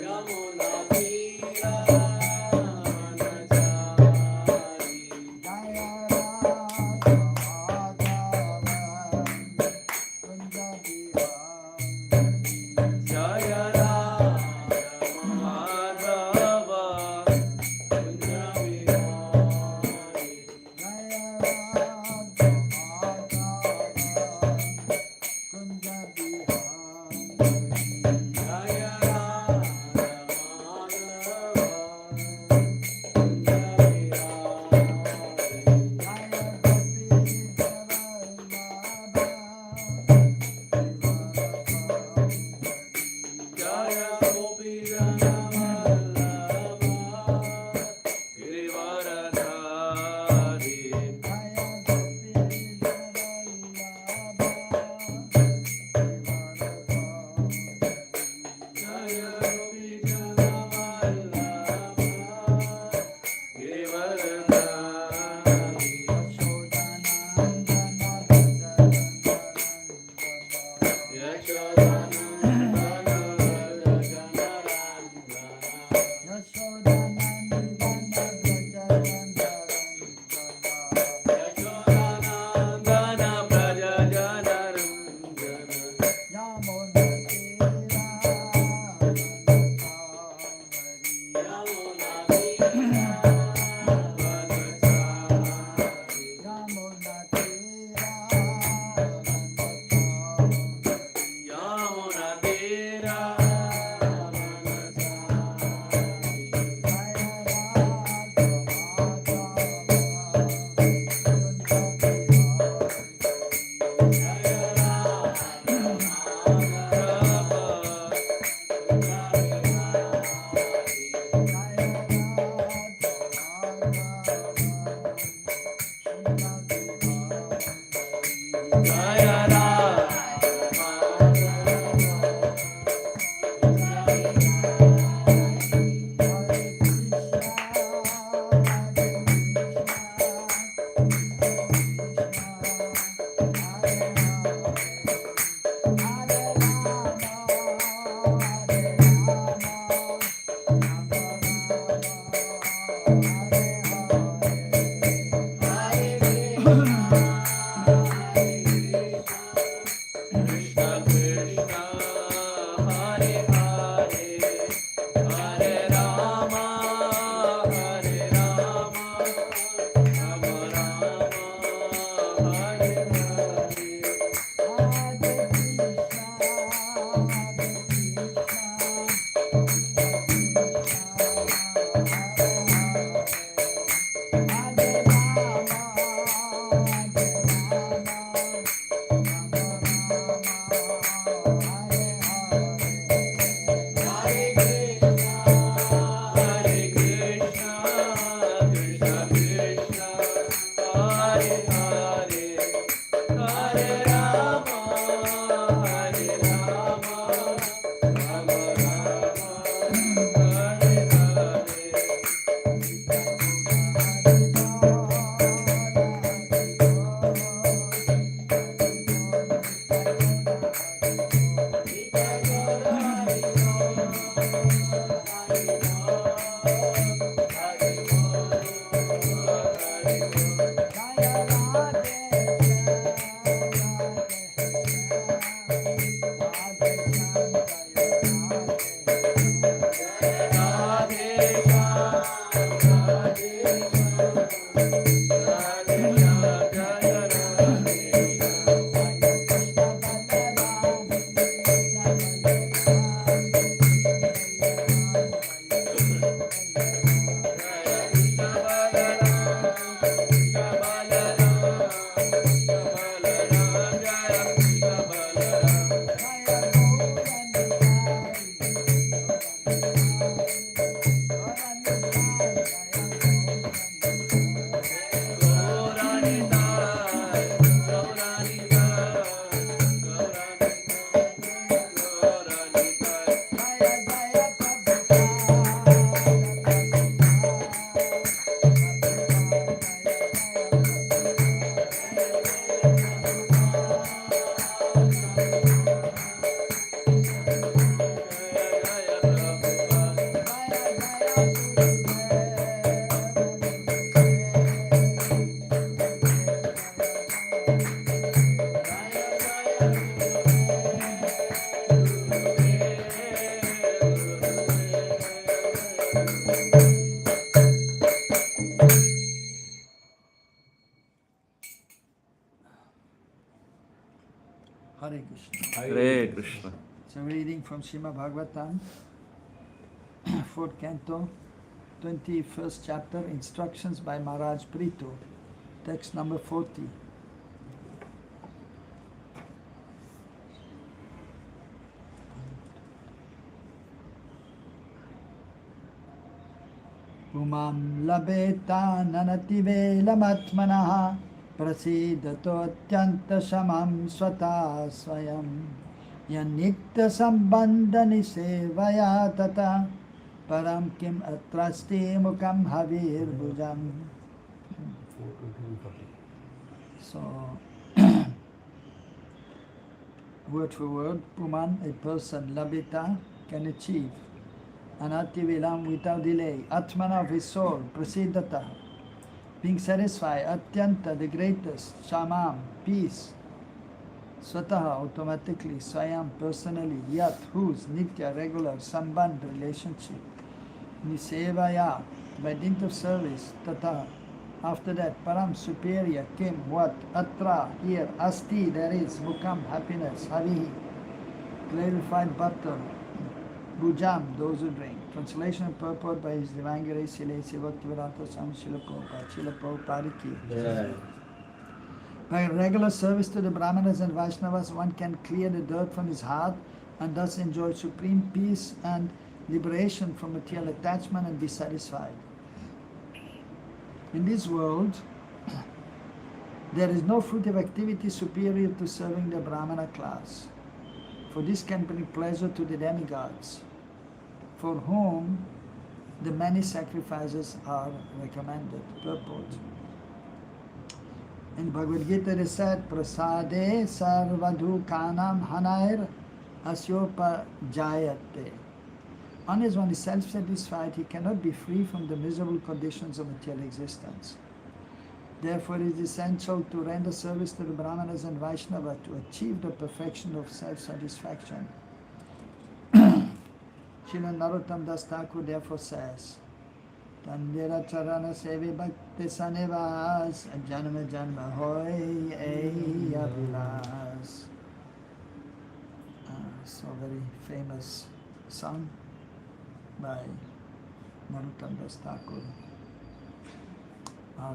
Yamuna Tira Hare Krishna. Hare Krishna. So reading from Srimad Bhagavatam, 4th canto, 21st chapter, instructions by Maharaj Prithu, text number 40. Umam labeta nanati velamatmanaha prasidato atyanta shamam svata swayam yanitya sambandhani sevaya tata param kim atrasti mukam havir bhujam. So, word for word, Puman, a person, labita, can achieve. Anati vilam, without delay. Atmana of his soul, prasidata, being satisfied. Atyanta, the greatest. Shamam, peace. Swataha, automatically. Swayam, personally. Yat, whose, nitya, regular. Sambandh, relationship. Nisevaya, by dint of service. Tata, after that. Param, superior. Kim, what? Atra, here. Asti, there is. Mukam, happiness. Havihi, clarified butter. Bhujam, those who drink. Translation and purport by His Divine Grace, Srila Bhaktivedanta Swami Srila Prabhupada. Srila Prabhupada ki. By regular service to the Brahmanas and Vaishnavas, one can clear the dirt from his heart and thus enjoy supreme peace and liberation from material attachment and be satisfied. In this world, there is no fruitive activity superior to serving the Brahmana class, for this can bring pleasure to the demigods, for whom the many sacrifices are recommended. Purport. In Bhagavad Gita it is said, Prasade sarvadhukanam hanair asyopa jayate. Unless one is self-satisfied, he cannot be free from the miserable conditions of material existence. Therefore, it is essential to render service to the Brahmanas and Vaishnava to achieve the perfection of self-satisfaction. Srila Narottam Das Thakur therefore says, Tandira charana sevi bhakti sanivas janma janma hoy ei abhilas. So very famous song by Narottam Das Thakur.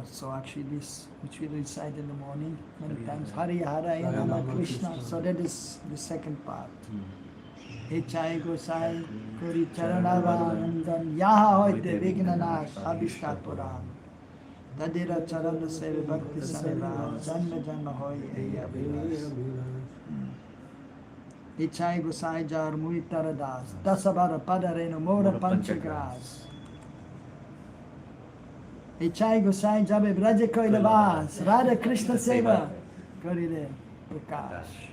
So actually this, which we recite in the morning many times, Hari Hara Nama Krishna. So that is the second part. Echai Gosai Kuri Charanavandan Yaha Hoite Vignanash Abhishtat Puran Dadira Charana Sevi Bhakti Saneva Janma Janma Hoy Eya Vilas Echai Gosai Jar Muitaradas Dasabara Padareno Mora Panchagras Echai Gosai Jabe Braja Koilavas Radha Krishna Seva Karire Prakash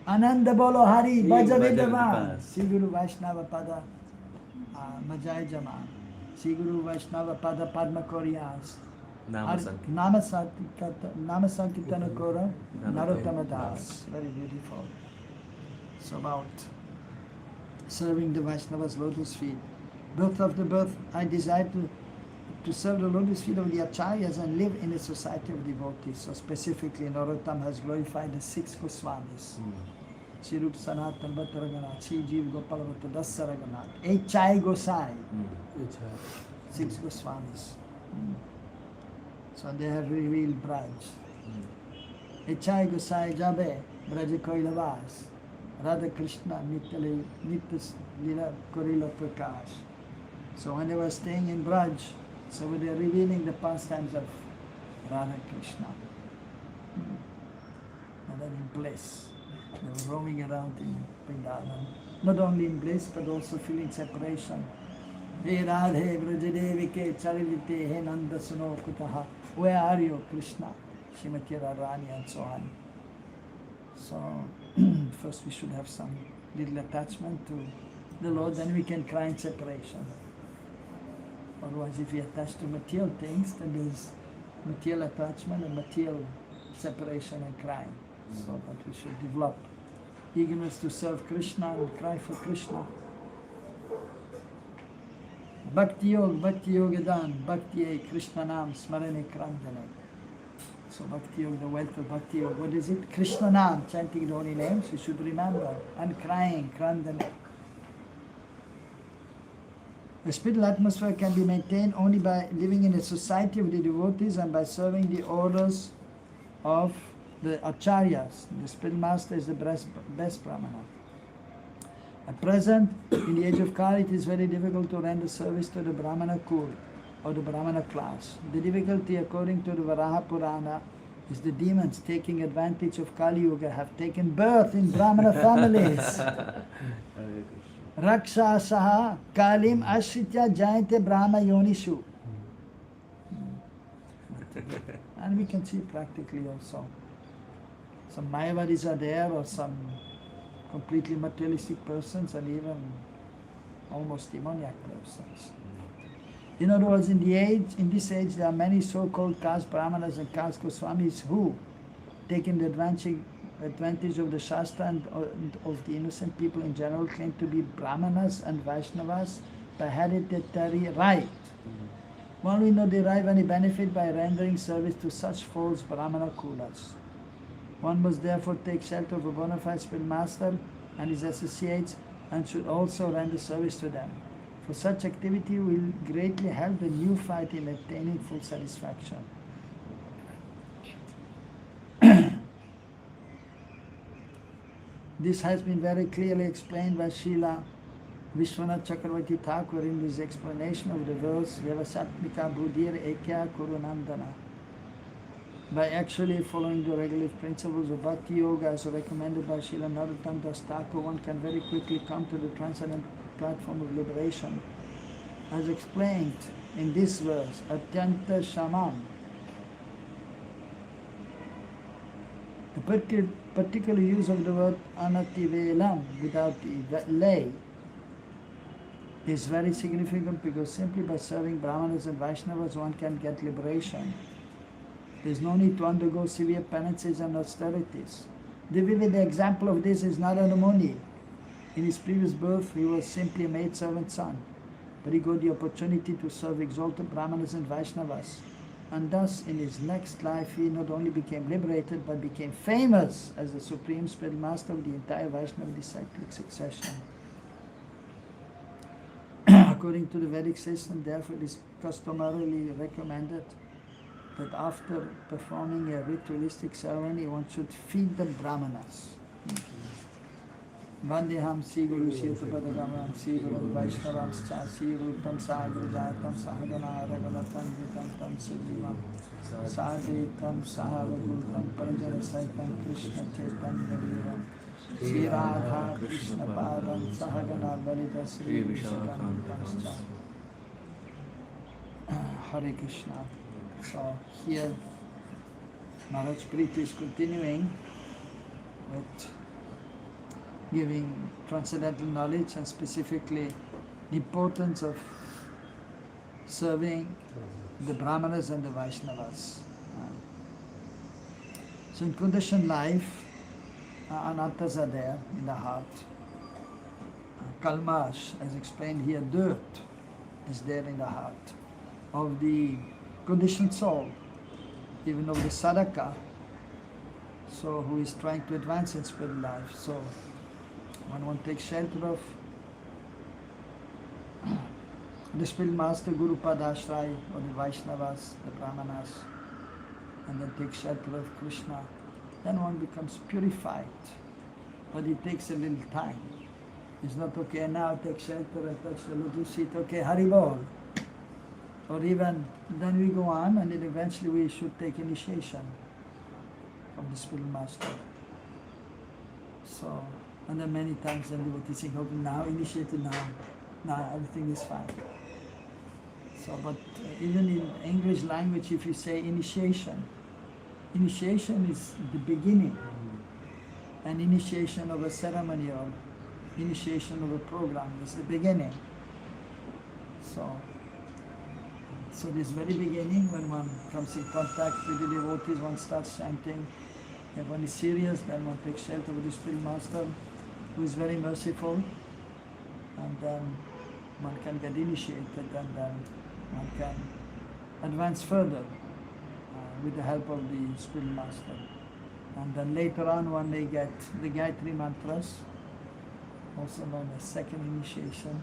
Ananda Bolo Hari Bhaja Vidavan Sri Guru Vaishnava Pada Majai Jaman Sri Guru Vaishnava Pada Padma Koriyas Nama Sankirtana Kora Narottama Das. Very beautiful. So about serving the Vaishnava's lotus feet. Birth of the birth, I desire to serve the lotus feet of the acharyas and live in a society of devotees. So specifically, Narottam has glorified the 6 Goswamis. Sri Rup Sanatan Bhatta Raghunath, Sri Jeev Gopal Bhatta Dasa Raghunath, Echai Gosai, 6 Goswamis. So they have revealed Braj. Echai Gosai Jabe, Braja Koilavas, Radha Krishna, Nitya Lila Korila Prakash. So when they were staying in Braj, so they are revealing the pastimes of Radha Krishna. And then in bliss. They were roaming around in Vrindavan. Not only in bliss, but also feeling separation. He Radhe Vrajadevike Charilite He Nanda Suno Kutaha. Where are you, Krishna? Shrimati Radharani and so on. So, first we should have some little attachment to the Lord, then we can cry in separation. Otherwise, if we attach to material things, then there's material attachment and material separation and crying. So that we should develop eagerness to serve Krishna and cry for Krishna. Bhakti Yogadan, Bhakti Krishna Nam Smarane Krandane. So Bhakti Yoga, the wealth of Bhakti Yoga. What is it? Krishna Nam, chanting the holy names, you should remember. And crying, Krandana. The spiritual atmosphere can be maintained only by living in a society of the devotees and by serving the orders of the acharyas. The spiritual master is the best brahmana. At present, in the age of Kali, it is very difficult to render service to the brahmana kul or the brahmana class. The difficulty, according to the Varaha Purana, is the demons taking advantage of Kali Yuga have taken birth in brahmana families. Rakshasaha Kalim Ashritya Jayante Brahma Yonishu. And we can see practically also. Some Mayavadis are there, or some completely materialistic persons, and even almost demoniac persons. In other words, in this age, there are many so-called caste brahmanas and caste Goswamis who, taking the advantage of the Shastra and of the innocent people in general, claim to be brahmanas and Vaishnavas by hereditary right. One will not derive any benefit by rendering service to such false brahmana kulas. One must therefore take shelter of a bona fide spiritual master and his associates, and should also render service to them. For such activity will greatly help the neophyte in attaining full satisfaction. This has been very clearly explained by Srila Vishwanath Chakravarti Thakur in his explanation of the verse Vyavasatmika Buddhir Ekya Kurunandana. By actually following the regulative principles of Bhakti Yoga as recommended by Srila Narottam Das Thakur, one can very quickly come to the transcendent platform of liberation. As explained in this verse, Atyanta Shamam. The particular use of the word Anativelam without the lay is very significant, because simply by serving Brahmanas and Vaishnavas one can get liberation. There is no need to undergo severe penances and austerities. The vivid example of this is Narada Muni. In his previous birth, he was simply a maidservant son, but he got the opportunity to serve exalted Brahmanas and Vaishnavas. And thus, in his next life, he not only became liberated, but became famous as the supreme spiritual master of the entire Vaishnava disciplic succession. According to the Vedic system, therefore, it is customarily recommended that after performing a ritualistic ceremony, one should feed the Brahmanas. Vandeham Sri Guru Shirtapadagam Sri Guru Vaishnavam Sri Rutam Sagrajatam Sahagana Ragalatam Vitam Tam Sujivam Sadetam Sahavagultam Parajana Saitam Krishna Chaitanya Devam Sri Radha Krishna Padam Sahagana Balita Sri Vishakantam Hare Krishna. So here Maharaj Preet is continuing with giving transcendental knowledge, and specifically the importance of serving the Brahmanas and the Vaishnavas. So in conditioned life, anarthas are there in the heart. Kalmash, as explained here, dirt is there in the heart of the conditioned soul, even of the sadhaka, so who is trying to advance in spiritual life. So when one takes shelter of the spiritual master, Guru Padashray, or the Vaishnavas, the Brahmanas, and then takes shelter of Krishna, then one becomes purified. But it takes a little time. It's not okay, now take shelter and touch the lotus seat, okay, Haribol. Or even then we go on, and then eventually we should take initiation from the spiritual master. So, and then many times then devotees saying, okay, now initiated, now everything is fine. So, but even in English language, if you say initiation, initiation is the beginning, and initiation of a ceremony or initiation of a program is the beginning. So this very beginning, when one comes in contact with the devotees, one starts chanting. If one is serious, then one takes shelter with the spiritual master, who is very merciful, and then one can get initiated, and then one can advance further. with the help of the spiritual master. And then later on when they get the Gayatri mantras, also known as second initiation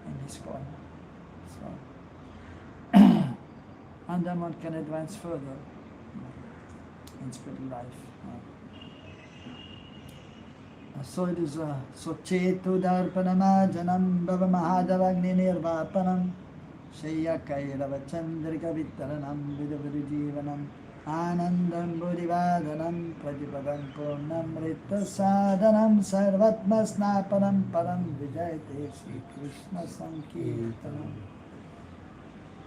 in ISKCON. So, and then one can advance further in spiritual life. So it is so chetu darpanama janam bhava mahadavagni nirvapanam shaya kairava chandrika vittaranam vidavirujivanam anandam buddhivadanam pratipadam purnamrita sadhanam sarvatma snapanam param vijayate Sri Krishna Sankirtanam.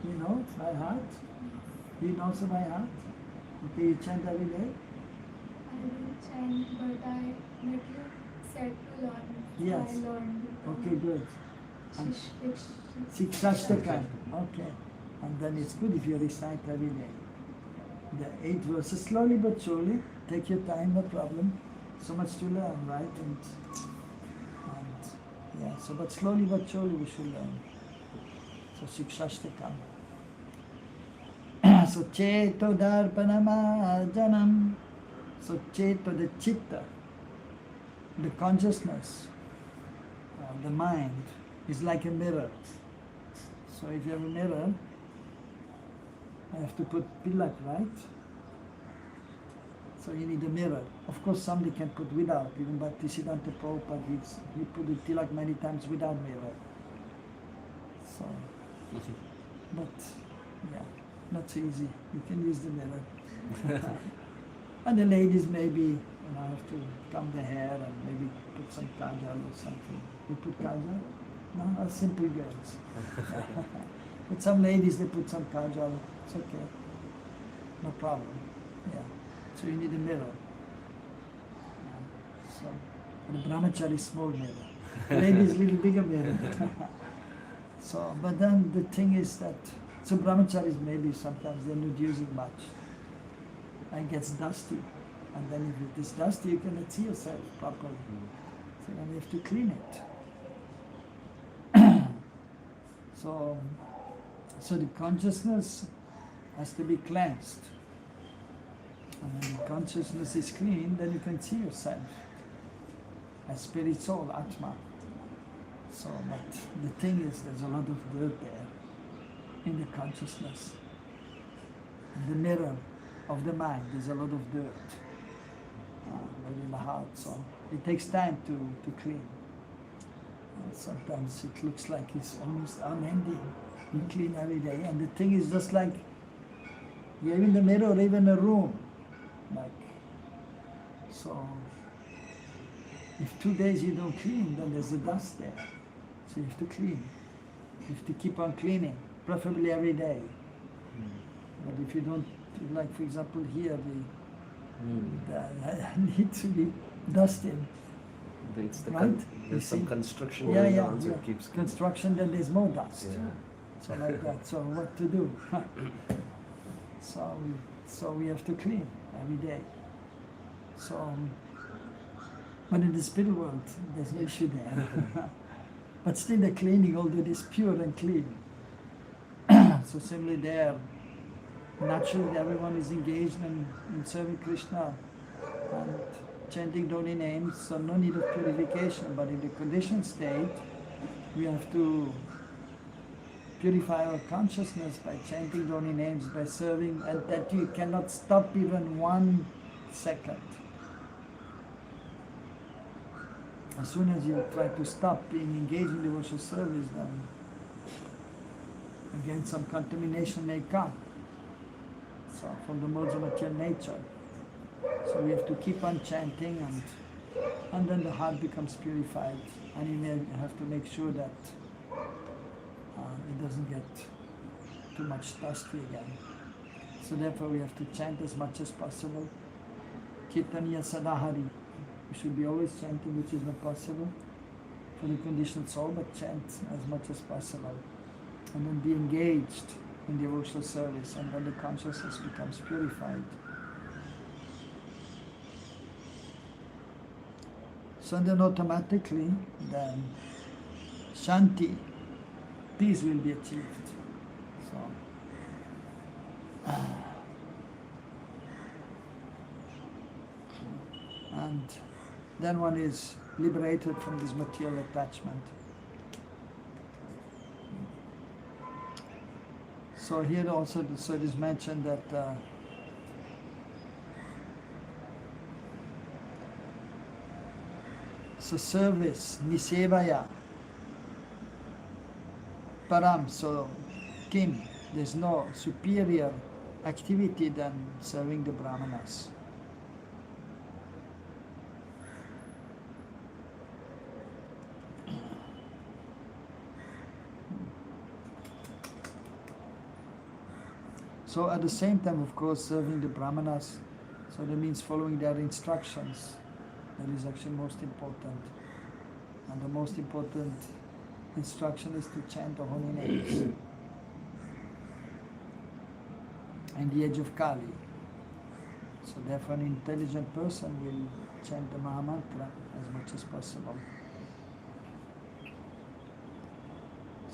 You know it by heart? You know it by heart? Okay, you chant every day? I will chant, but I let you said to learn. Yes. I learned. Okay, good. And Six. Shikshashtaka. Okay. And then it's good if you recite every day. The 8 verses, slowly but surely. Take your time, no problem. So much to learn, right? And yeah, so but slowly but surely we should learn. So Shikshashtaka. So Cheto Darpanama Janam. So Cheto, the Chitta, the consciousness, the mind is like a mirror. So if you have a mirror, I have to put tilak, right? So you need a mirror. Of course somebody can put without, even Bhaktisiddhanta Prabhupada, he put the tilak many times without mirror. So, but yeah, not so easy. You can use the mirror. And the ladies maybe have to comb their hair and maybe put some kajal or something. You put kajal? No, simple girls. But some ladies, they put some kajal. It's okay. No problem. Yeah. So you need a mirror. So, the brahmachari small mirror. The ladies little bigger mirror. So, but then the thing is that, so brahmacharis maybe sometimes they're not using much. And it gets dusty. And then if it is dusty, you cannot see yourself properly. So then you have to clean it. So the consciousness has to be cleansed. And when the consciousness is clean, then you can see yourself as spirit soul, Atma. So, but the thing is, there's a lot of dirt there in the consciousness. In the mirror of the mind, there's a lot of dirt. In the heart, so it takes time to clean. And sometimes it looks like it's almost unending. You clean every day, and the thing is just like you're in the mirror or even a room. Like, so if 2 days you don't clean, then there's a dust there. So you have to clean. You have to keep on cleaning, preferably every day. But if you don't, like for example here, need to be dusted. It's the right? There's some construction yeah, going yeah, on, so yeah. it keeps construction, then there's more dust. Yeah. So like that. So what to do? So we have to clean every day. So, but in the spiritual world, there's no issue there. But still the cleaning, although it is pure and clean. So similarly there, naturally everyone is engaged in serving Krishna and chanting holy names, so no need of purification. But in the conditioned state, we have to purify our consciousness by chanting holy names, by serving, and that you cannot stop even 1 second. As soon as you try to stop being engaged in devotional service, then again some contamination may come. So from the modes of material nature. So we have to keep on chanting, and then the heart becomes purified, and you may have to make sure that it doesn't get too much dusty again. So therefore we have to chant as much as possible. Kirtaniya Sadahari. We should be always chanting, which is not possible for the conditioned soul, but chant as much as possible. And then be engaged in devotional service, and then the consciousness becomes purified. So then automatically, then Shanti, peace will be achieved. So, and then one is liberated from this material attachment. So here also so it is mentioned that so service, nisevaya, param, so kim, there's no superior activity than serving the brahmanas. So at the same time, of course, serving the brahmanas, so that means following their instructions. That is actually most important. And the most important instruction is to chant the holy names in the age of Kali. So therefore an intelligent person will chant the Mahamantra as much as possible.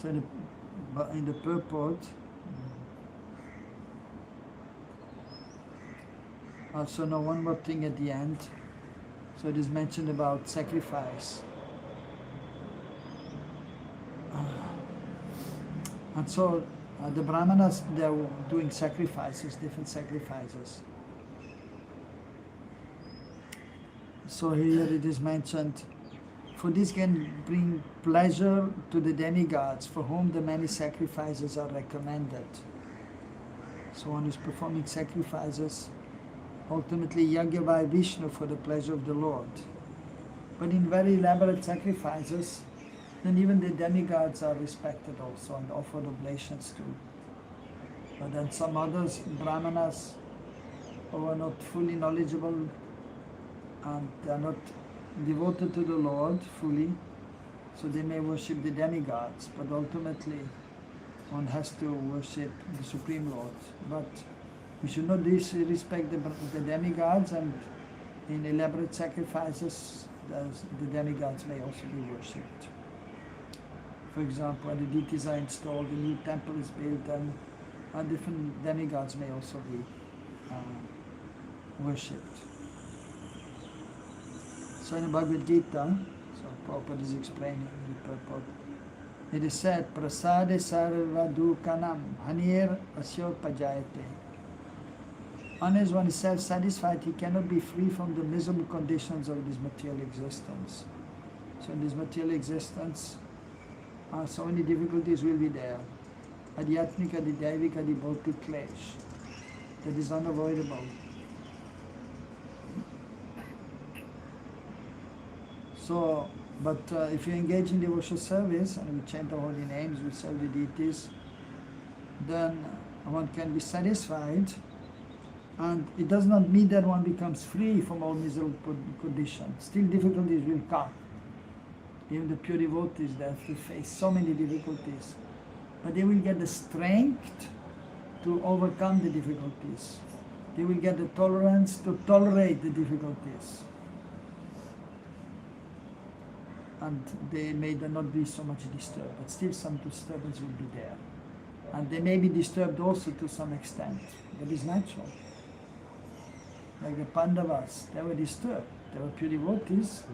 So in the purport, also now one more thing at the end. So it is mentioned about sacrifice. And so the brahmanas, they are doing sacrifices, different sacrifices. So here it is mentioned, for this can bring pleasure to the demigods, for whom the many sacrifices are recommended. So one is performing sacrifices, ultimately yagya by Vishnu for the pleasure of the Lord. But in very elaborate sacrifices, then even the demigods are respected also and offered oblations too. But then some others, brahmanas, who are not fully knowledgeable and they are not devoted to the Lord fully, so they may worship the demigods, but ultimately one has to worship the Supreme Lord. But we should not disrespect the demigods, and in elaborate sacrifices the demigods may also be worshipped. For example, when the deities are installed, a new temple is built, and different demigods may also be worshipped. So in the Bhagavad Gita, so Prabhupada is explaining the purport, it is said, prasade sarva dukanam hanir asyo pajayate. Unless one is self-satisfied, he cannot be free from the miserable conditions of this material existence. So in this material existence, so many difficulties will be there. Adhyatmika, the Daivika, the Bhautik Klesh. That is unavoidable. So, but if you engage in devotional service, and we chant the holy names, we serve the deities, then one can be satisfied, and it does not mean that one becomes free from all miserable conditions. Still difficulties will come. Even the pure devotees, they have to face so many difficulties. But they will get the strength to overcome the difficulties. They will get the tolerance to tolerate the difficulties. And they may not be so much disturbed, but still some disturbance will be there. And they may be disturbed also to some extent. That is natural. Like the Pandavas, they were disturbed. They were pure devotees,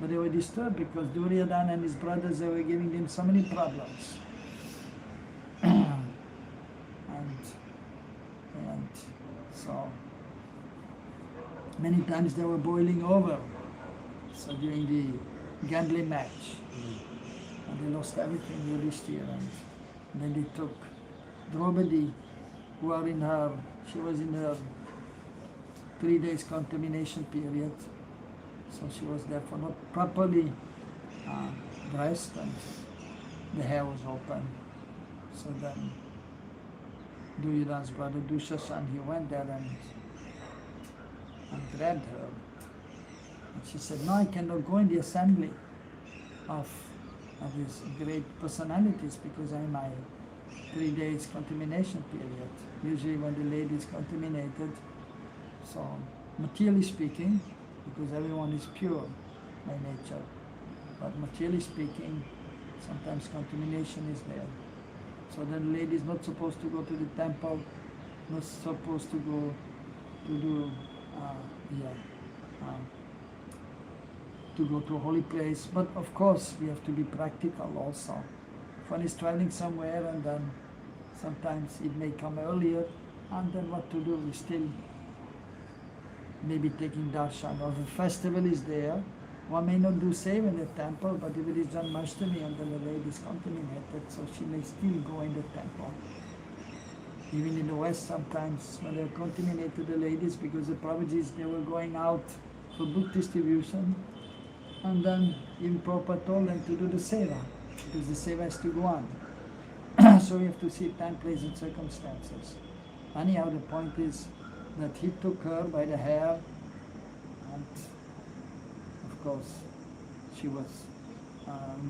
but they were disturbed because Duryodhana and his brothers, they were giving them so many problems. and so many times they were boiling over. So during the gambling match, and they lost everything, Yudhishthira, and then they took Draupadi, who are she was in her 3 days contamination period, so she was therefore not properly dressed, and the hair was open. So then Duryodhana's brother Dushashan, he went there and grabbed her. And she said, no, I cannot go in the assembly of these great personalities because I'm in my 3 days contamination period. Usually when the lady is contaminated, so materially speaking, because everyone is pure by nature, but materially speaking, sometimes contamination is there. So the lady is not supposed to go to the temple, not supposed to go to do to go to a holy place. But of course, we have to be practical also. If one is traveling somewhere and then sometimes it may come earlier, and then what to do? We still maybe taking darshan. Or if a festival is there, one may not do same in the temple, but if it is Janmashtami and then the lady is contaminated, so she may still go in the temple. Even in the West sometimes when they are contaminated the ladies, because the Prabhujis, they were going out for book distribution, and then even Prabhupada told them to do the seva, because the seva has to go on. So we have to see time, place and circumstances. Anyhow, the point is that he took her by the hair, and of course she was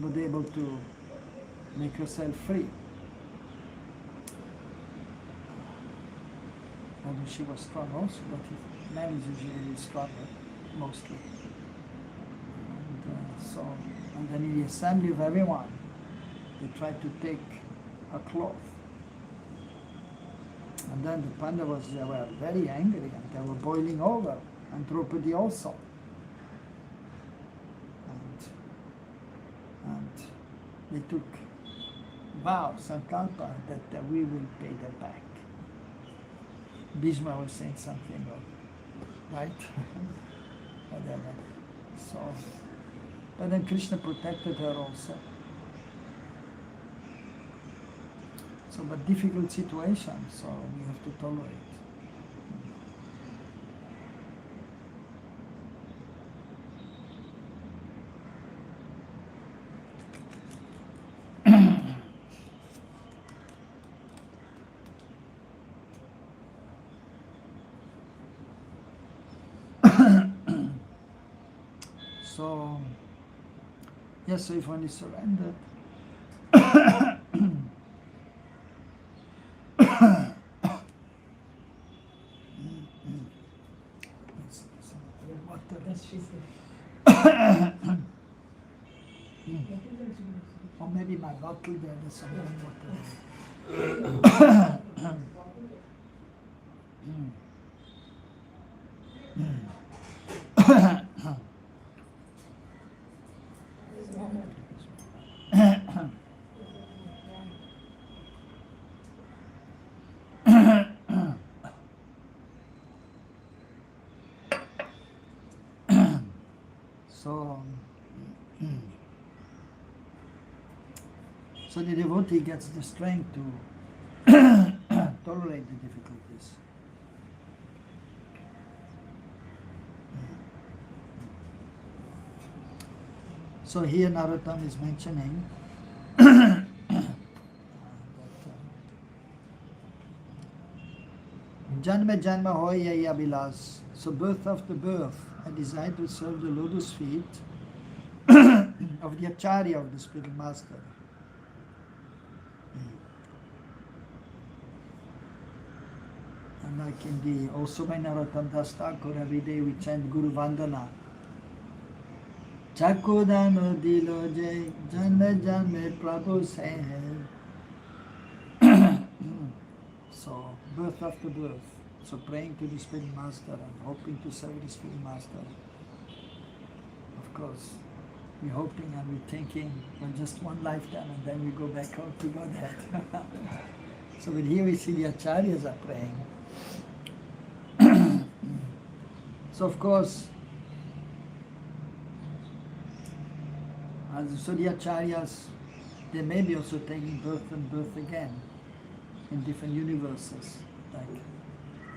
not able to make herself free. Although she was strong also, but man is usually stronger, mostly. And then in the assembly of everyone, they tried to take a cloth. And then the Pandavas, they were very angry and they were boiling over, and Draupadi also. And they took vow, sankalpa, that we will pay them back. Bhishma was saying something, right? Whatever. So, but then Krishna protected her also. So, but difficult situation, so we have to tolerate. So, yes, so if one is surrendered, or maybe my bottle there, there's some water. So the devotee gets the strength to tolerate the difficulties. So here Narottam is mentioning that Janma Janma Hoy Yaya Vilas. So birth after birth, I desire to serve the lotus feet of the Acharya of the spiritual master. And like in the, also by Narottam Das Thakur, every day we chant Guru Vandana. Chakudano dilo jay, janme janme Prabhu say. So, birth after birth. So praying to the Spirit Master and hoping to serve the Spirit Master. Of course, we're hoping and we're thinking, well, just one lifetime and then we go back home to Godhead. So but here we see the Acharyas are praying. So of course, so the Acharyas, they may be also taking birth and birth again in different universes. Like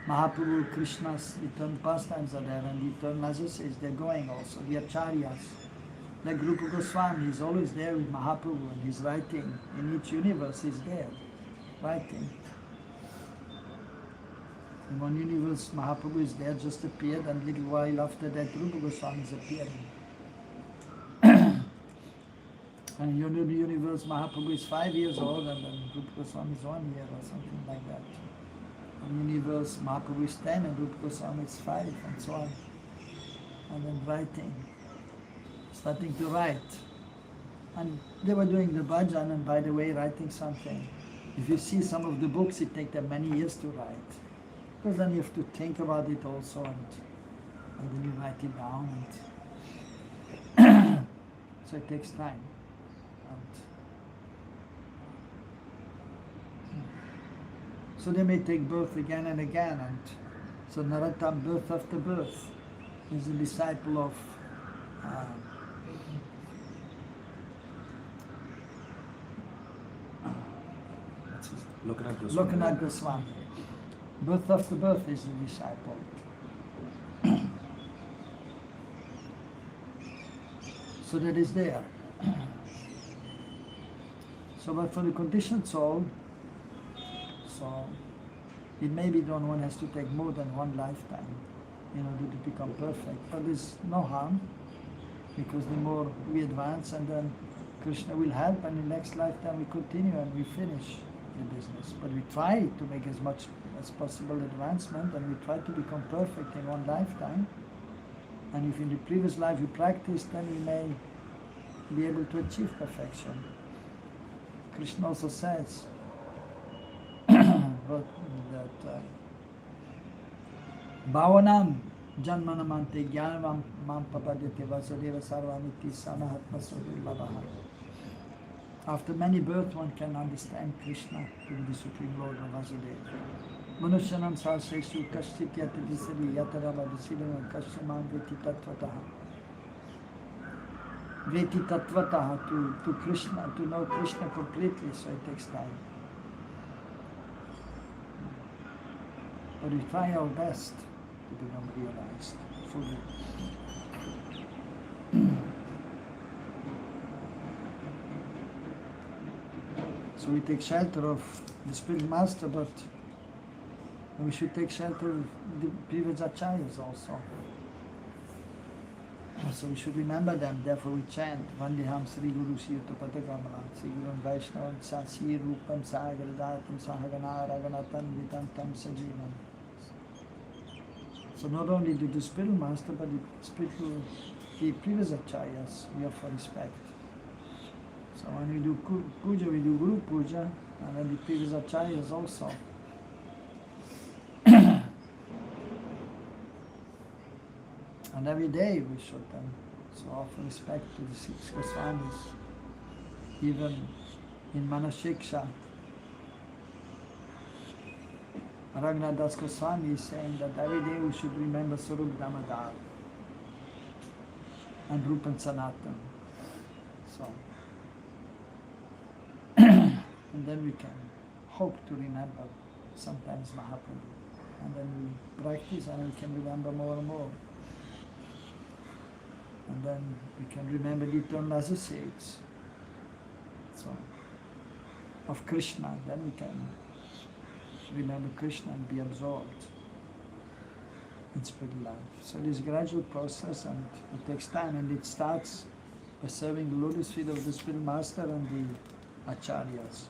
Mahaprabhu, Krishna's eternal pastimes are there, and the eternal associates, they're going also. The Acharyas, like Rupa Goswami, he's always there with Mahaprabhu and he's writing. In each universe he's there, writing. In one universe Mahaprabhu is there, just appeared, and a little while after that Rupa Goswami is appearing. And in the universe Mahaprabhu is 5 years old and then Rupa Goswami is 1 year or something like that. In universe Mahaprabhu is 10 and Rupa Goswami is 5 and so on. And then writing, starting to write. And they were doing the bhajan, and by the way, writing something. If you see some of the books, it takes them many years to write. Because then you have to think about it also, and then you write it down. And So it takes time. So they may take birth again and again, and so Narottam, birth after birth, is a disciple of Lokanath Goswami. Birth after birth is the disciple. So that is there. So but for the conditioned soul, so it may be that one has to take more than one lifetime in order to become perfect. But there's no harm, because the more we advance, and then Krishna will help, and in the next lifetime we continue and we finish the business. But we try to make as much as possible advancement, and we try to become perfect in one lifetime. And if in the previous life we practiced, then we may be able to achieve perfection. Krishna also says that Bhavanam Janmanamante Jnanavam Mam Papadete Vasudeva Sarvamiti Sanahatma Sudurlabhaha. After many births, one can understand Krishna to be the Supreme Lord of Vasudeva. Manushanam Saseshu Kashtityati Disari Yatarava Disidana Kashyaman Veti Tattvataha. Veti Tattvataha, to Krishna, to know Krishna completely, so it takes time. But we try our best to become realized fully. So we take shelter of the Spirit Master, but we should take shelter of the previous acharyas also. So we should remember them, therefore we chant Vandeham Sri Guru Siyata Patakamala, Sri Guru Vaishnavam Sasi Rupam Sagradatam Sahagana Raganatan Vitantam Sajivam. So not only to the Spiritual Master, but the previous acharyas we offer respect. So when we do puja, we do Guru Puja, and then the previous acharyas also. And every day we should them. So offer respect to the 6 Goswamis. Even in Manashiksha, Raghunath Das Goswami is saying that every day we should remember Sarup Damodar and Rupan Sanatan. So, and then we can hope to remember sometimes Mahaprabhu. And then we practice and we can remember more and more. And then we can remember the eternal associates, so, of Krishna. Then we can remember Krishna and be absorbed in spiritual life. So this gradual process, and it takes time, and it starts by serving the lotus feet of the Spiritual Master and the Acharyas.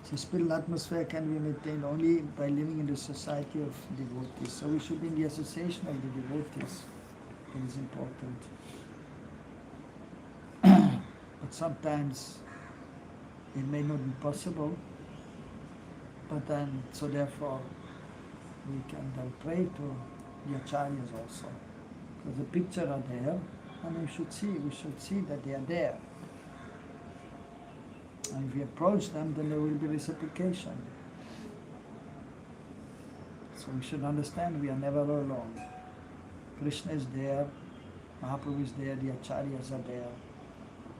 So spiritual atmosphere can be maintained only by living in the society of devotees. So we should be in the association of the devotees. It is important. But sometimes it may not be possible, but then, so therefore, we can then pray to the acharyas also. Because the picture are there, and we should see that they are there. And if we approach them, then there will be reciprocation. So we should understand we are never alone. Krishna is there, Mahaprabhu is there, the acharyas are there.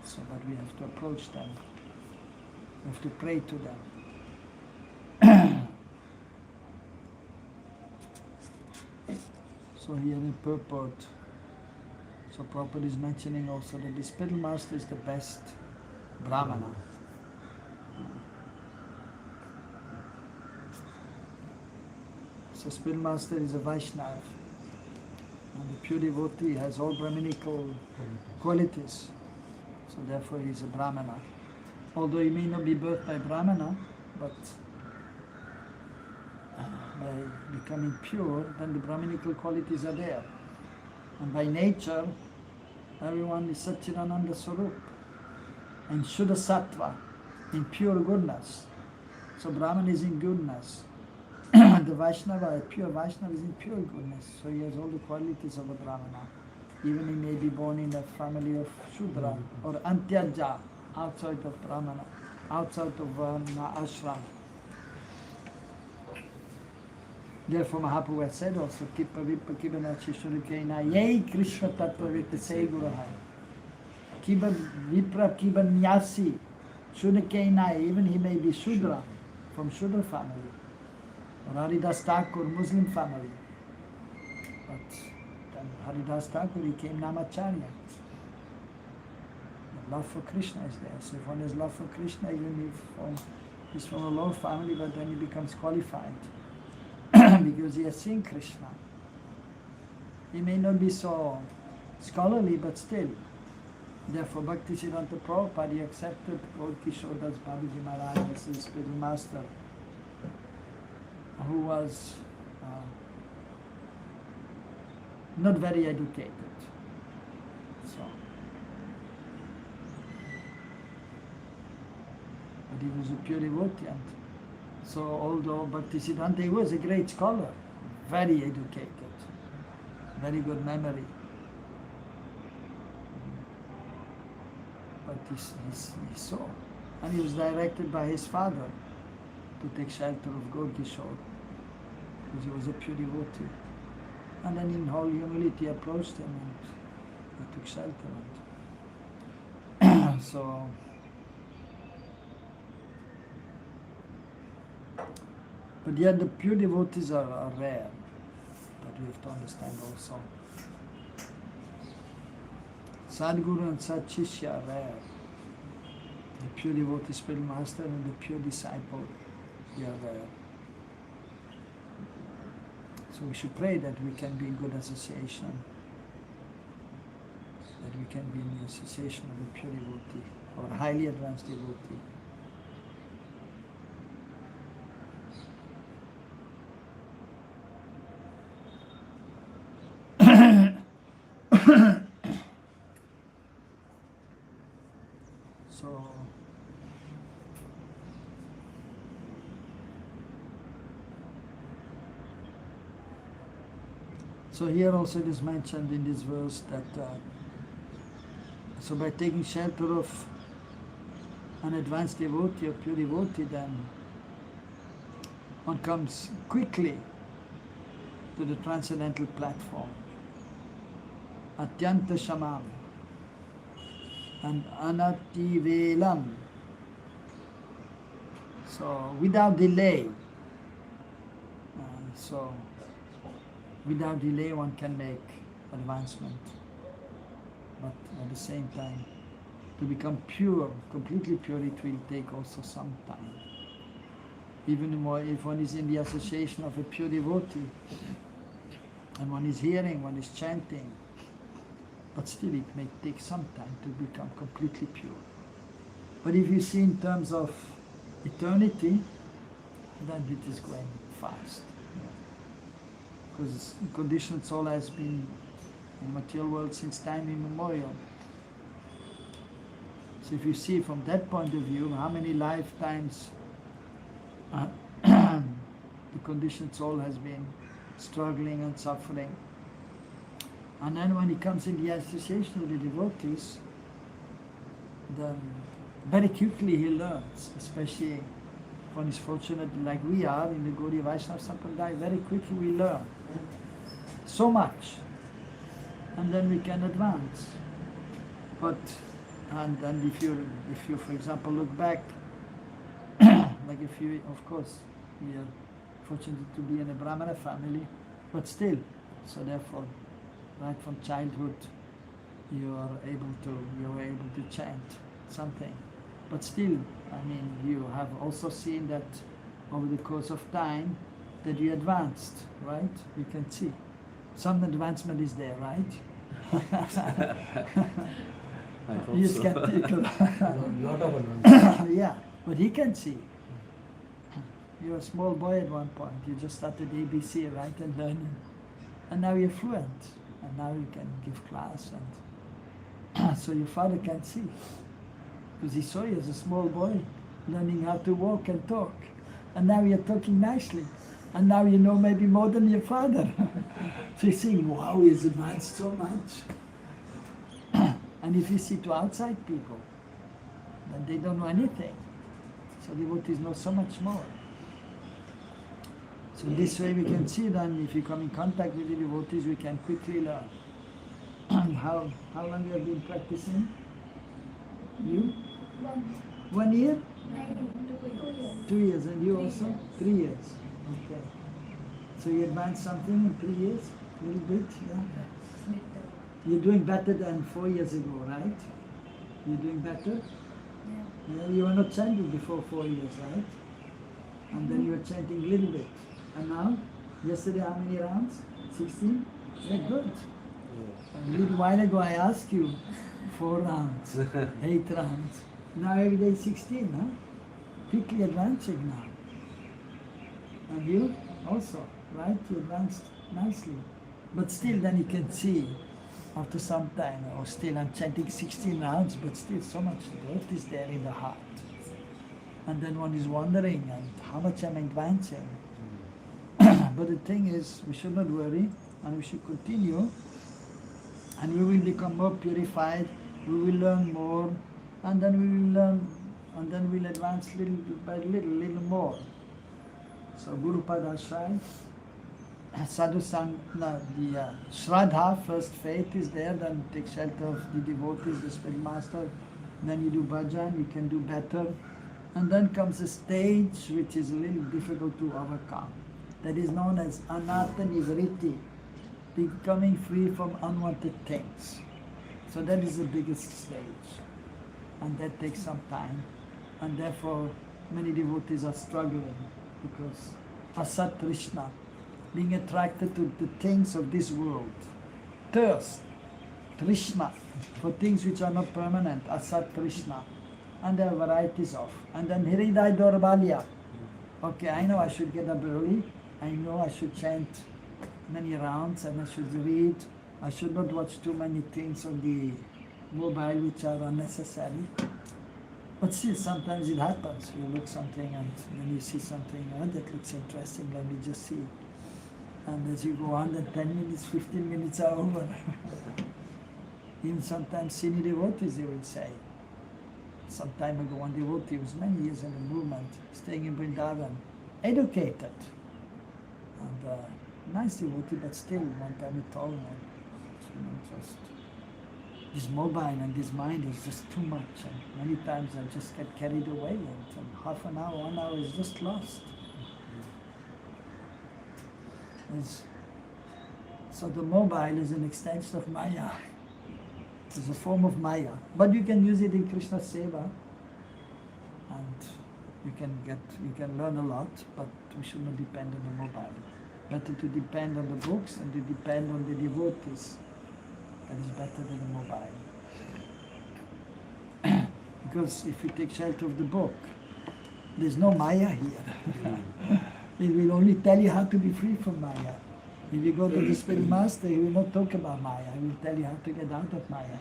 So, but we have to approach them. We have to pray to them. So here in purport, so Prabhupada is mentioning also that the Spiritual Master is the best Brahmana. So Spiritual Master is a Vaishnava. And the pure devotee has all Brahminical qualities. So therefore he is a Brahmana. Although he may not be birthed by Brahmana, but by becoming pure, then the Brahminical qualities are there. And by nature, everyone is Satchidananda Swarup and Shuddha Sattva, in pure goodness. So Brahman is in goodness. The Vaishnava, a pure Vaishnava, is in pure goodness. So he has all the qualities of a Brahmana. even he may be born in a family of Shudra or Antyaja, outside of Brahmana, outside of Varna ashram. Therefore Mahaprabhu has said also, Kipa Vipa Kibana Chishurikena, Yei Krishna Tattva Vita Se Gurahai. Kiba Vipra Kiba Nyasi, Shudikena, even he may be Shudra, from Shudra family, or Haridas Thakur, Muslim family. But then Haridas Thakur, he came Namacharya. The love for Krishna is there. So if one has love for Krishna, even if he's from a low family, but then he becomes qualified. Because he has seen Krishna. He may not be so scholarly, but still. Therefore, Bhaktisiddhanta Prabhupada, he accepted Gaur Kishore Das Babaji Maharaj as his spiritual master, who was not very educated. So, but he was a pure devotee. And so, although Bhaktisiddhanta, he was a great scholar, very educated, very good memory. But he saw, and he was directed by his father to take shelter of Gaur Kishore, because he was a pure devotee. And then in whole humility approached him and he took shelter. And so, but yet the pure devotees are rare, but we have to understand also. Sadguru and Sadshishya are rare. The pure devotee spiritual master and the pure disciple, they are rare. So we should pray that we can be in good association, that we can be in the association of a pure devotee or a highly advanced devotee. So here also it is mentioned in this verse that so by taking shelter of an advanced devotee or pure devotee, then one comes quickly to the transcendental platform. Atyanta Shamam and Anati Velam. So without delay. So without delay one can make advancement. But at the same time, to become pure, completely pure, it will take also some time. Even more if one is in the association of a pure devotee, and one is hearing, one is chanting, but still it may take some time to become completely pure. But if you see in terms of eternity, then it is going fast. Because conditioned soul has been in the material world since time immemorial. So if you see from that point of view, how many lifetimes the conditioned soul has been struggling and suffering. And then when he comes in the association with the devotees, then very quickly he learns, especially if one is fortunate like we are in the Gaudiya Vaishnava Sampradaya, very quickly we learn so much, and then we can advance. But and if you for example look back, like if you, of course we are fortunate to be in a Brahmana family, but still, so therefore right from childhood you are able to chant something. But still, I mean, you have also seen that over the course of time that you advanced, right? You can see some advancement is there, right? I hope He is so. skeptical. Lot of advantage. Yeah, but he can see. You were a small boy at one point. You just started ABC, right, and learning, and now you're fluent, and now you can give class, and so your father can see, because he saw you as a small boy learning how to walk and talk, and now you're talking nicely, and now you know maybe more than your father. So you're saying, wow, he's advanced so much. And if you see to outside people, then they don't know anything. So devotees know so much more. So this way we can see then if you come in contact with the devotees, we can quickly learn. How long you have been practicing? You? 1 year? 2 years. And you also? 3 years. Okay. So you advanced something in 3 years? A little bit, yeah? You're doing better than 4 years ago, right? You're doing better? Yeah, you were not chanting before 4 years, right? And then you were chanting a little bit. And now? Yesterday how many rounds? 16? Yeah, good. A little while ago I asked you 4 rounds, 8 rounds. Now every day 16, huh? Quickly advancing now. And you also, right? You advanced nicely. But still then you can see after some time, or still I'm chanting 16 rounds, but still so much dirt is there in the heart. And then one is wondering, and how much I'm advancing. But the thing is, we should not worry, and we should continue, and we will become more purified, we will learn more, and then we will learn, and then we'll advance little by little more. So Guru Padashray, Sadhu Sang, the Shraddha, first faith is there, then take shelter of the devotees, the spirit master, then you do bhajan, you can do better, and then comes a stage which is a little difficult to overcome. That is known as Anartha Nivriti, becoming free from unwanted things. So that is the biggest stage, and that takes some time, and therefore many devotees are struggling because Asat Krishna, being attracted to the things of this world, thirst, Krishna, for things which are not permanent, Asat Krishna, and there are varieties of. And then Hridaya Dorbalya. Okay, I know I should get up early, I know I should chant many rounds, and I should read, I should not watch too many things on the mobile which are unnecessary. But still, sometimes it happens. You look something and then you see something, oh, that looks interesting, let me just see. And as you go on, then 10 minutes, 15 minutes are over. Even sometimes senior devotees, they will say. Some time ago, one devotee was many years in the movement, staying in Vrindavan, educated. And nice devotee, but still, one time he told me, just this mobile and this mind is just too much. And many times I just get carried away, and half an hour, 1 hour is just lost. So the mobile is an extension of Maya. It's a form of Maya. But you can use it in Krishna Seva, and you can learn a lot, but we should not depend on the mobile. Better to depend on the books and to depend on the devotees. That is better than the mobile. Because if you take shelter of the book, there's no Maya here. It will only tell you how to be free from Maya. If you go to the Spirit Master, he will not talk about Maya. He will tell you how to get out of Maya.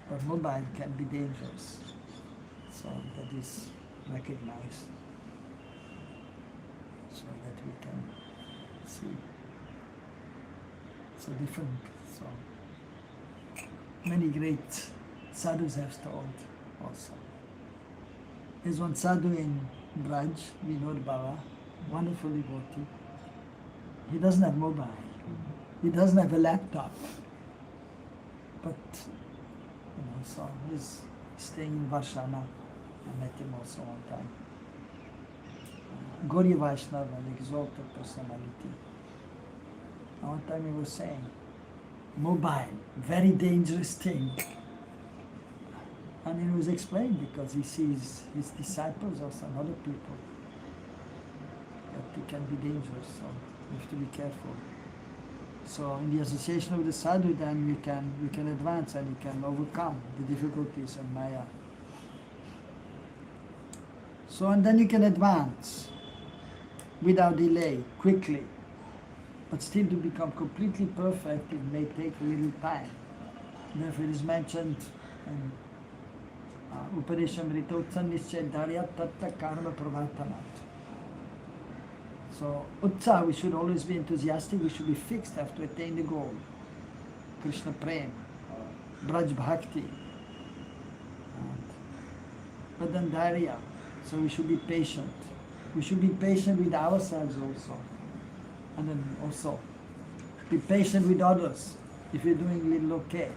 But mobile can be dangerous. So that is recognized. So that we can see. So different. So many great sadhus have told also. There's one sadhu in Braj, Vinod Baba, wonderful devotee. He doesn't have mobile. He doesn't have a laptop. But, so he's staying in Varshana. I met him also one time. Gauri Vaishnava, an exalted personality. And one time he was saying, mobile, very dangerous thing. And he was explaining because he sees his disciples also and other people that it can be dangerous, so we have to be careful. So in the association of the sadhu, then we can advance and we can overcome the difficulties of Maya. So and then you can advance without delay, quickly. But still to become completely perfect, it may take a little time. Therefore it is mentioned in Upadeshamrita Utsannischay Dharya Tatta Karma Pravartanat. So Utsa, we should always be enthusiastic, we should be fixed, have to attain the goal. Krishna Prem. Braj Bhakti. But then Dharya. So we should be patient. We should be patient with ourselves also. And then also be patient with others if you're doing little okay.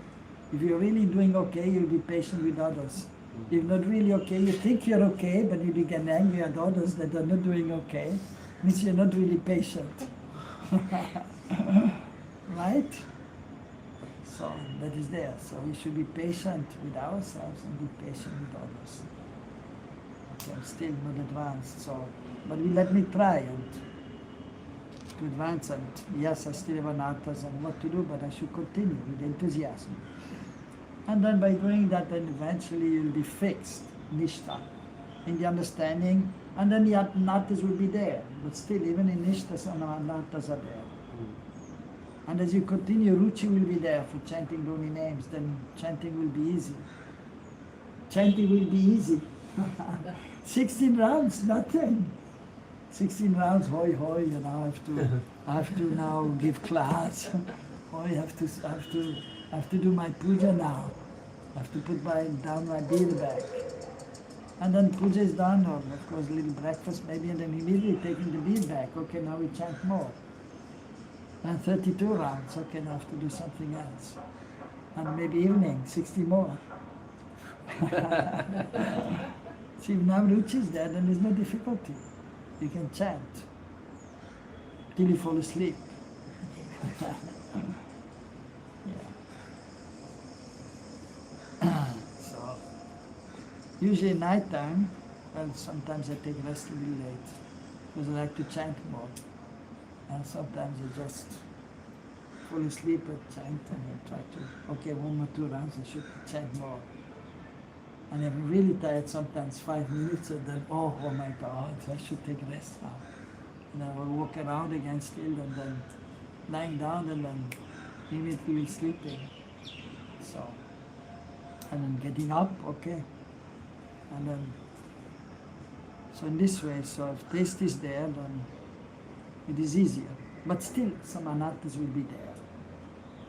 If you're really doing okay, you'll be patient with others. If not really okay, you think you're okay, but you become angry at others that are not doing okay, means you're not really patient. Right? So that is there. So we should be patient with ourselves and be patient with others. Okay, I'm still not advanced, so but let me try and to advance, and yes, I still have anarthas and what to do, but I should continue with enthusiasm. And then by doing that, then eventually you'll be fixed, nishta, in the understanding, and then the anarthas will be there. But still, even in nishta, some anarthas are there. And as you continue, ruchi will be there for chanting holy names, then chanting will be easy. Chanting will be easy. 16 rounds, nothing. 16 rounds, hoi hoi, you know, I have to now give class. I have to do my puja now. I have to put down my beer bag. And then puja is done, or of course a little breakfast maybe, and then immediately taking the beer bag. Okay, now we chant more. And 32 rounds, okay, now I have to do something else. And maybe evening, 60 more. See, if now ruchi is there, then there's no difficulty. You can chant till you fall asleep. Yeah. So, usually night time, well, sometimes I take rest a little late because I like to chant more. And sometimes I just fall asleep at chant and I try to, okay, 1 or 2 rounds, I should chant more. And I'm really tired sometimes, 5 minutes, and then, oh my God, I should take rest now. And I will walk around again still, and then lying down, and then immediately sleeping. So, and then getting up, okay. And then, so in this way, so if taste is there, then it is easier. But still, some anarthas will be there,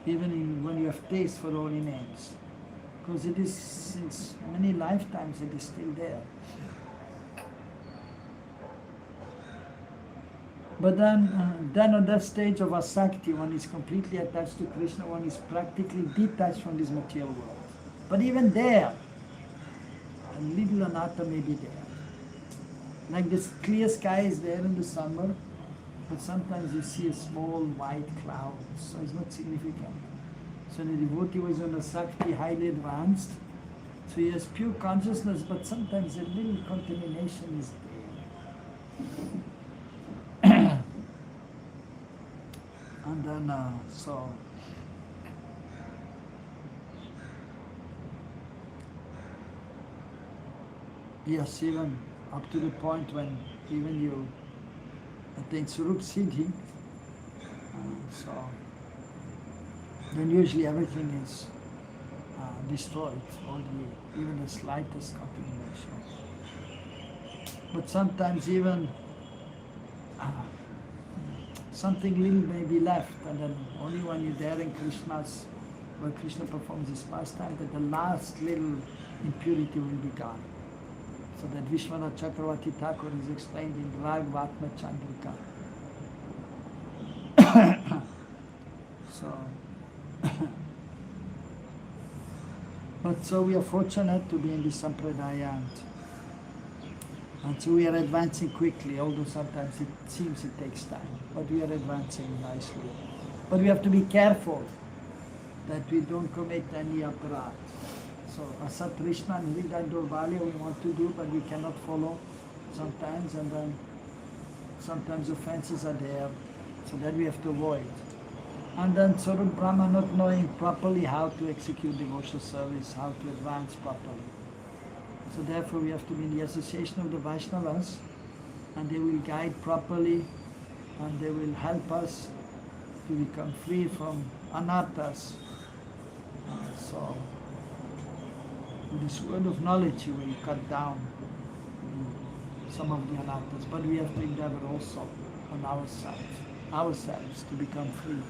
even when you have taste for holy names. Because it is, since many lifetimes, it is still there. But then on that stage of asakti, one is completely attached to Krishna, one is practically detached from this material world. But even there, a little anartha may be there. Like this clear sky is there in the summer, but sometimes you see a small white cloud, so it's not significant. So the devotee was on a sakti highly advanced, so he has pure consciousness, but sometimes a little contamination is there. And then, so, yes, even up to the point when even you attain Surup Siddhi, so then usually everything is destroyed, even the slightest contamination. But sometimes even something little may be left, and then only when you're there in Krishna's, where Krishna performs his pastime, that the last little impurity will be gone. So that Vishwanath Chakravarti Thakur is explained in Ragvatma Chandrika. So, but so we are fortunate to be in this sampradaya, and so we are advancing quickly, although sometimes it seems it takes time, but we are advancing nicely. But we have to be careful that we don't commit any aparat. So Asat Krishna and Hriday Dorbalya we want to do, but we cannot follow sometimes, and then sometimes offenses are there, so that we have to avoid. And then Sarup Brahma not knowing properly how to execute devotional service, how to advance properly. So therefore we have to be in the association of the Vaishnavas, and they will guide properly, and they will help us to become free from anarthas. So with this word of knowledge you will cut down some of the anarthas, but we have to endeavor also on ourselves to become free.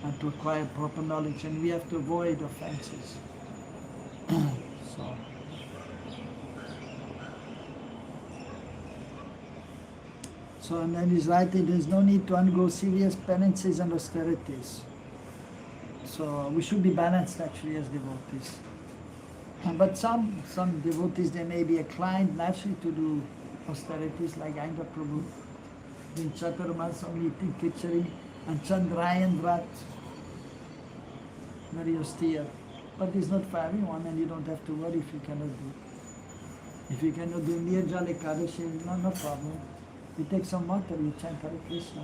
and to acquire proper knowledge, and we have to avoid offenses. So, and then he's writing, there's no need to undergo serious penances and austerities. So we should be balanced actually as devotees. But some devotees, they may be inclined naturally to do austerities, like Ainda Prabhu, in Chaturmasam eating khichdi and Chandrayan Vrat, very austere. But it's not for everyone, and you don't have to worry if you cannot do. If you cannot do Nirjal Ekadashi, no problem. You take some water, you chant Hare Krishna.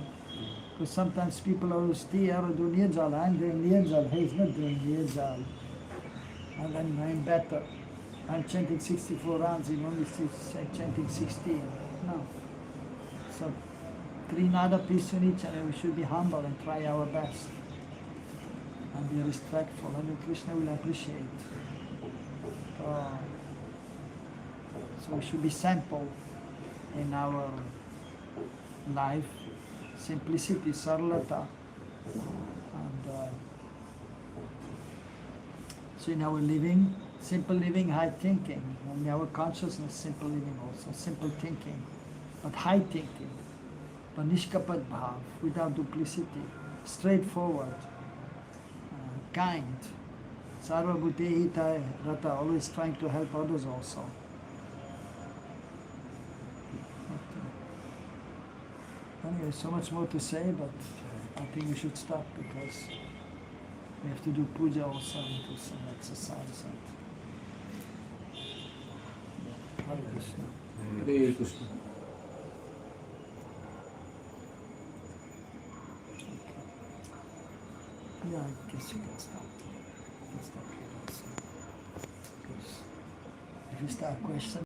Because sometimes people are austere or do Nirjal. I'm doing Nirjal, he's not doing Nirjal. And then I'm better. I'm chanting 64 rounds, he's only chanting 16. No. So, Trinada peace in each other, we should be humble and try our best. And be respectful, and Krishna will appreciate. So we should be simple in our life, simplicity, sarlata. And so in our living, simple living, high thinking. In our consciousness, simple living also, simple thinking, but high thinking. But nishkapat bhav, without duplicity, straightforward, kind. Sarva bhute hita rata, always trying to help others also. Anyway, so much more to say, but I think we should stop because we have to do puja also and do some exercise. Hare Krishna. Hare Krishna. Yeah, I guess you can stop. You can stop here also. Because if you start questioning,